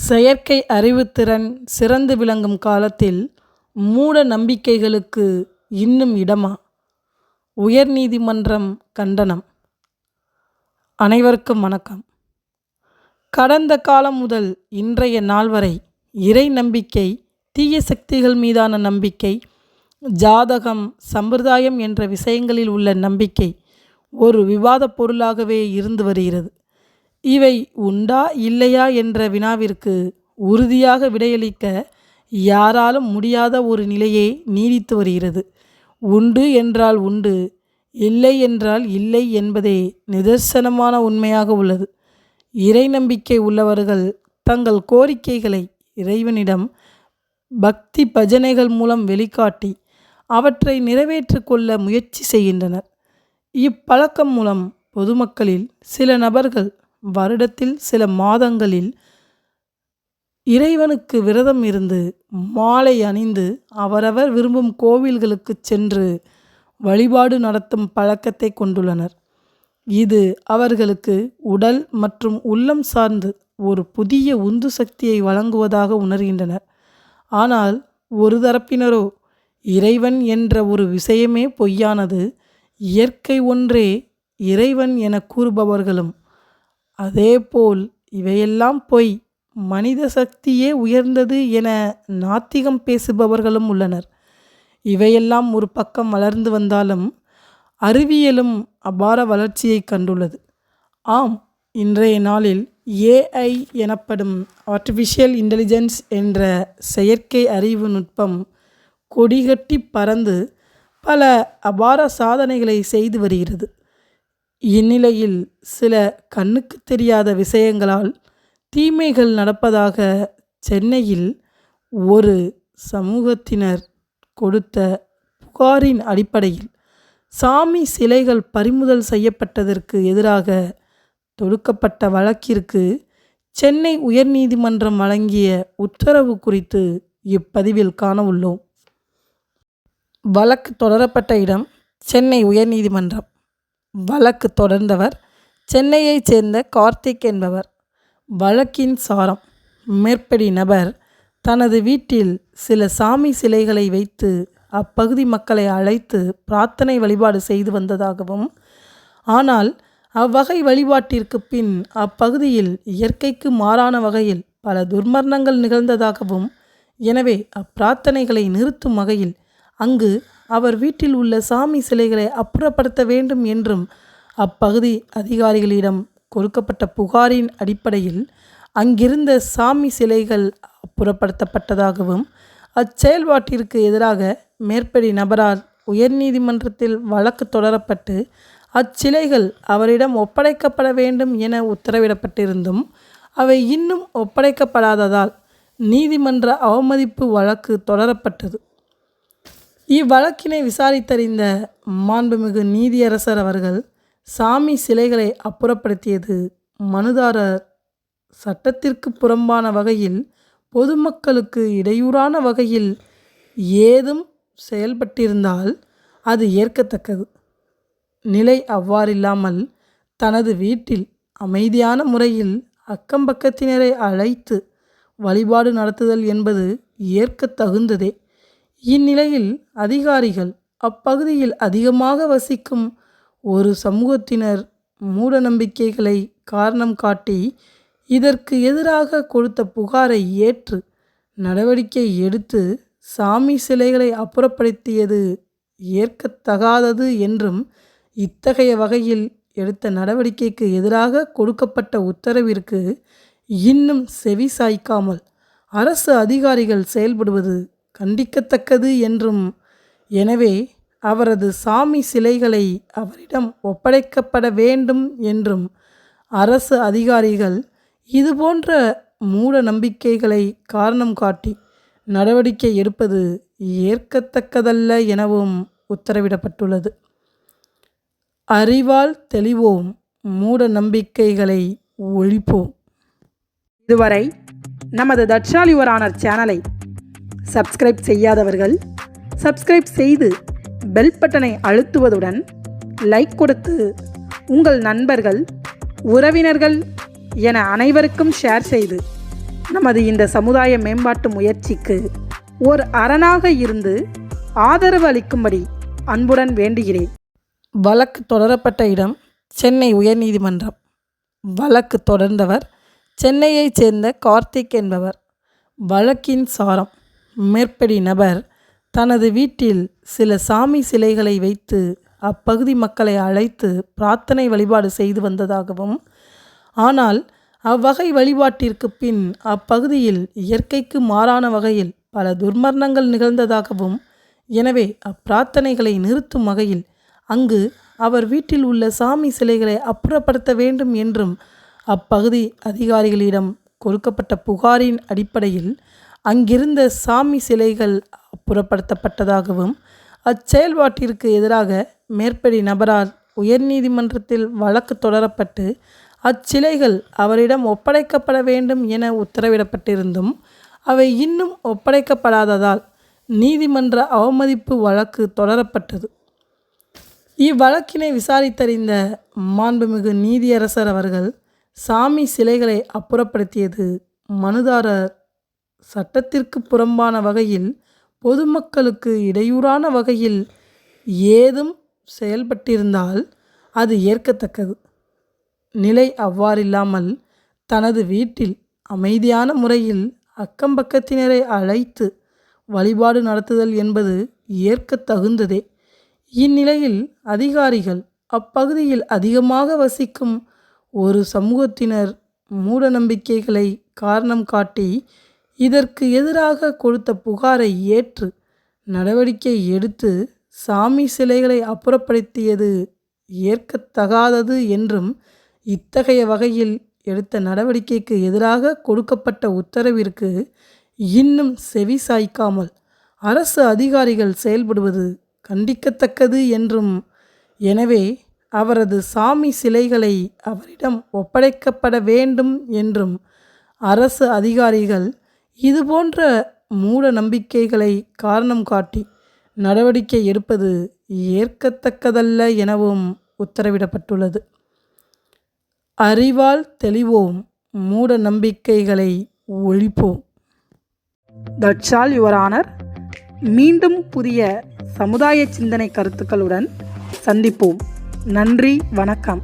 செயற்கை அறிவுத்திறன் சிறந்து விளங்கும் காலத்தில் மூட நம்பிக்கைகளுக்கு இன்னும் இடமா? உயர்நீதிமன்றம் கண்டனம். அனைவருக்கும் வணக்கம். கடந்த காலம் முதல் இன்றைய நாள் வரை இறை நம்பிக்கை, தீய சக்திகள் மீதான நம்பிக்கை, ஜாதகம், சம்பிரதாயம் என்ற விஷயங்களில் உள்ள நம்பிக்கை ஒரு விவாதப் பொருளாகவே இருந்து வருகிறது. இவை உண்டா இல்லையா என்ற வினாவிற்கு உறுதியாக விடையளிக்க யாராலும் முடியாத ஒரு நிலையே நீடித்து வருகிறது. உண்டு என்றால் உண்டு, இல்லை என்றால் இல்லை என்பதே நிதர்சனமான உண்மையாக உள்ளது. இறை நம்பிக்கை உள்ளவர்கள் தங்கள் கோரிக்கைகளை இறைவனிடம் பக்தி பஜனைகள் மூலம் வெளிக்காட்டி அவற்றை நிறைவேற்றி கொள்ள முயற்சி செய்கின்றனர். இப்பழக்கம் மூலம் பொதுமக்களில் சில நபர்கள் வருடத்தில் சில மாதங்களில் இறைவனுக்கு விரதம் இருந்து மாலை அணிந்து அவரவர் விரும்பும் கோவில்களுக்கு சென்று வழிபாடு நடத்தும் பழக்கத்தை கொண்டுள்ளனர். இது அவர்களுக்கு உடல் மற்றும் உள்ளம் சார்ந்து ஒரு புதிய உந்து சக்தியை வழங்குவதாக உணர்கின்றனர். ஆனால் ஒரு தரப்பினரோ இறைவன் என்ற ஒரு விஷயமே பொய்யானது, இயற்கை ஒன்றே இறைவன் என கூறுபவர்களும், அதேபோல் இவையெல்லாம் பொய், மனித சக்தியே உயர்ந்தது என நாத்திகம் பேசுபவர்களும் உள்ளனர். இவையெல்லாம் ஒரு பக்கம் வளர்ந்து வந்தாலும் அறிவியலும் அபார வளர்ச்சியை கண்டுள்ளது. ஆம், இன்றைய நாளில் ஏஐ எனப்படும் ஆர்டிஃபிஷியல் இன்டெலிஜென்ஸ் என்ற செயற்கை அறிவு நுட்பம் கொடிகட்டி பறந்து பல அபார சாதனைகளை செய்து வருகிறது. இந்நிலையில் சில கண்ணுக்கு தெரியாத விஷயங்களால் தீமைகள் நடப்பதாக சென்னையில் ஒரு சமூகத்தினர் கொடுத்த புகாரின் அடிப்படையில் சாமி சிலைகள் பறிமுதல் செய்யப்பட்டதற்கு எதிராக தொடுக்கப்பட்ட வழக்கிற்கு சென்னை உயர்நீதிமன்றம் வழங்கிய உத்தரவு குறித்து இப்பதிவில் காண உள்ளோம். வழக்கு தொடரப்பட்ட இடம் சென்னை உயர்நீதிமன்றம். வழக்கு தொடர்ந்தவர் சென்னையைச் சேர்ந்த கார்த்திக் என்பவர். வழக்கின் சாரம்: மேற்படி நபர் தனது வீட்டில் சில சாமி சிலைகளை வைத்து அப்பகுதி மக்களை அழைத்து பிரார்த்தனை வழிபாடு செய்து வந்ததாகவும், ஆனால் அவ்வகை வழிபாட்டிற்கு பின் அப்பகுதியில் இயற்கைக்கு மாறான வகையில் பல துர்மரணங்கள் நிகழ்ந்ததாகவும், எனவே அப்பிரார்த்தனைகளை நிறுத்தும் வகையில் அங்கு அவர் வீட்டில் உள்ள சாமி சிலைகளை அப்புறப்படுத்த வேண்டும் என்றும் அப்பகுதி அதிகாரிகளிடம் கொடுக்கப்பட்ட புகாரின் அடிப்படையில் அங்கிருந்த சாமி சிலைகள் அப்புறப்படுத்தப்பட்டதாகவும், அச்செயல்பாட்டிற்கு எதிராக மேற்படி நபரால் உயர்நீதிமன்றத்தில் வழக்கு தொடரப்பட்டு அச்சிலைகள் அவரிடம் ஒப்படைக்கப்பட வேண்டும் என உத்தரவிடப்பட்டிருந்தும் அவை இன்னும் ஒப்படைக்கப்படாததால் நீதிமன்ற அவமதிப்பு வழக்கு தொடரப்பட்டது. இவ்வழக்கினை விசாரித்தறிந்த மாண்புமிகு நீதியரசர் அவர்கள் சாமி சிலைகளை அப்புறப்படுத்தியது மனுதாரர் சட்டத்திற்கு புறம்பான வகையில், பொதுமக்களுக்கு இடையூறான வகையில் ஏதும் செயல்பட்டிருந்தால் அது ஏற்கத்தக்கது. நிலை அவ்வாறில்லாமல் தனது வீட்டில் அமைதியான முறையில் அக்கம்பக்கத்தினரை அழைத்து வழிபாடு நடத்துதல் என்பது ஏற்க தகுந்ததே. இந்நிலையில் அதிகாரிகள் அப்பகுதியில் அதிகமாக வசிக்கும் ஒரு சமூகத்தினர் மூட நம்பிக்கைகளை காரணம் காட்டி இதற்கு எதிராக கொடுத்த புகாரை ஏற்று நடவடிக்கை எடுத்து சாமி சிலைகளை அப்புறப்படுத்தியது ஏற்கத்தகாதது என்றும், இத்தகைய வகையில் எடுத்த நடவடிக்கைக்கு எதிராக கொடுக்கப்பட்ட உத்தரவிற்கு இன்னும் செவி சாய்க்காமல் அரசு அதிகாரிகள் செயல்படுவது கண்டிக்கத்தக்கது என்றும், எனவே அவரது சாமி சிலைகளை அவரிடம் ஒப்படைக்கப்பட வேண்டும் என்றும் அரசு அதிகாரிகள் இதுபோன்ற மூட நம்பிக்கைகளை காரணம் காட்டி நடவடிக்கை எடுப்பது ஏற்கத்தக்கதல்ல எனவும் உத்தரவிடப்பட்டுள்ளது. அறிவால் தெளிவோம், மூட நம்பிக்கைகளை ஒழிப்போம். இதுவரை நமது தட்சால் யுவர் ஆனர் சேனலை சப்ஸ்கிரைப் செய்யாதவர்கள் சப்ஸ்கிரைப் செய்து பெல் பட்டனை அழுத்துவதுடன் லைக் கொடுத்து உங்கள் நண்பர்கள், உறவினர்கள் என அனைவருக்கும் ஷேர் செய்து நமது இந்த சமுதாய மேம்பாட்டு முயற்சிக்கு ஓர் அரணாக இருந்து ஆதரவு அளிக்கும்படி அன்புடன் வேண்டுகிறேன். வழக்கு தொடரப்பட்ட இடம் சென்னை உயர்நீதிமன்றம். வழக்கு தொடர்ந்தவர் சென்னையைச் சேர்ந்த கார்த்திக் என்பவர். வழக்கின் சாரம்: மேற்படி நபர் தனது வீட்டில் சில சாமி சிலைகளை வைத்து அப்பகுதி மக்களை அழைத்து பிரார்த்தனை வழிபாடு செய்து வந்ததாகவும், ஆனால் அவ்வகை வழிபாட்டிற்கு பின் அப்பகுதியில் இயற்கைக்கு மாறான வகையில் பல துர்மரணங்கள் நிகழ்ந்ததாகவும், எனவே அப்பிரார்த்தனைகளை நிறுத்தும் வகையில் அங்கு அவர் வீட்டில் உள்ள சாமி சிலைகளை அப்புறப்படுத்த வேண்டும் என்றும் அப்பகுதி அதிகாரிகளிடம் கொடுக்கப்பட்ட புகாரின் அடிப்படையில் அங்கிருந்த சாமி சிலைகள் அப்புறப்படுத்தப்பட்டதாகவும், அச்செயல்பாட்டிற்கு எதிராக மேற்படி நபரால் உயர்நீதிமன்றத்தில் வழக்கு தொடரப்பட்டு அச்சிலைகள் அவரிடம் ஒப்படைக்கப்பட வேண்டும் என உத்தரவிடப்பட்டிருந்தும் அவை இன்னும் ஒப்படைக்கப்படாததால் நீதிமன்ற அவமதிப்பு வழக்கு தொடரப்பட்டது. இவ்வழக்கினை விசாரித்தறிந்த மாண்புமிகு நீதியரசர் அவர்கள் சாமி சிலைகளை அப்புறப்படுத்தியது மனுதாரர் சட்டத்திற்கு புறம்பான வகையில் பொதுமக்களுக்கு இடையூறான வகையில் ஏதும் செயல்பட்டிருந்தால் அது ஏற்கத்தக்கது. நிலை அவ்வாறில்லாமல் தனது வீட்டில் அமைதியான முறையில் அக்கம்பக்கத்தினரை அழைத்து வழிபாடு நடத்துதல் என்பது ஏற்கத் தகுந்ததே. இந்நிலையில் அதிகாரிகள் அப்பகுதியில் அதிகமாக வசிக்கும் ஒரு சமூகத்தினர் மூட நம்பிக்கைகளை காரணம் காட்டி இதற்கு எதிராக கொடுத்த புகாரை ஏற்று நடவடிக்கை எடுத்து சாமி சிலைகளை அப்புறப்படுத்தியது ஏற்கத்தகாதது என்றும், இத்தகைய வகையில் எடுத்த நடவடிக்கைக்கு எதிராக கொடுக்கப்பட்ட உத்தரவிற்கு இன்னும் செவி சாய்க்காமல் அரசு அதிகாரிகள் செயல்படுவது கண்டிக்கத்தக்கது என்றும், எனவே அவரது சாமி சிலைகளை அவரிடம் ஒப்படைக்கப்பட வேண்டும் என்றும், அரசு அதிகாரிகள் இதுபோன்ற மூட நம்பிக்கைகளை காரணம் காட்டி நடவடிக்கை எடுப்பது ஏற்கத்தக்கதல்ல எனவும் உத்தரவிடப்பட்டுள்ளது. அறிவால் தெளிவோம், மூட நம்பிக்கைகளை ஒழிப்போம். That's all your honour. மீண்டும் புதிய சமுதாய சிந்தனை கருத்துக்களுடன் சந்திப்போம். நன்றி, வணக்கம்.